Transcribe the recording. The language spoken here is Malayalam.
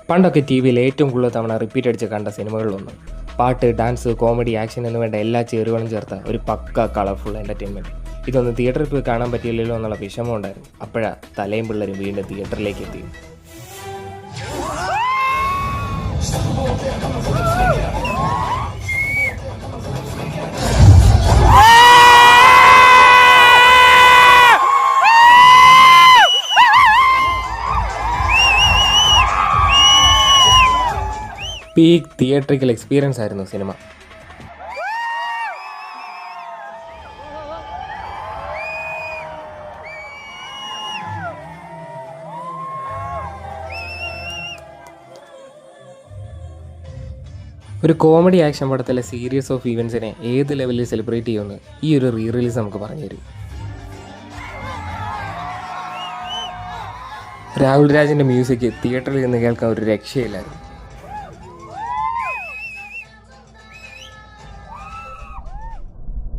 പണ്ടൊക്കെ ടി വിയിൽ ഏറ്റവും കൂടുതൽ തവണ റിപ്പീറ്റ് അടിച്ച് കണ്ട സിനിമകളിലൊന്ന്. പാട്ട്, ഡാൻസ്, കോമഡി, ആക്ഷൻ എന്ന് വേണ്ട എല്ലാ ചേരുവകളും ചേർത്ത ഒരു പക്ക കളർഫുൾ എൻ്റർടൈൻമെൻറ്റ്. ഇതൊന്ന് തിയേറ്ററിൽ പോയി കാണാൻ പറ്റിയില്ലല്ലോ എന്നുള്ള വിഷമം ഉണ്ടായിരുന്നു. അപ്പോഴാ തലയും പിള്ളേരും വീണ്ടും തിയേറ്ററിലേക്ക് എത്തി. പീക്ക് തിയേറ്ററിക്കൽ എക്സ്പീരിയൻസ് ആയിരുന്നു സിനിമ. ഒരു കോമഡി ആക്ഷൻ പടത്തിലെ സീരീസ് ഓഫ് ഈവൻസിനെ ഏത് ലെവലിൽ സെലിബ്രേറ്റ് ചെയ്യുമെന്ന് ഈ ഒരു റീ റിലീസ് നമുക്ക് പറഞ്ഞു തരും. രാഹുൽ രാജിൻ്റെ മ്യൂസിക് തിയേറ്ററിൽ നിന്ന് കേൾക്കാൻ ഒരു രക്ഷയില്ലായിരുന്നു.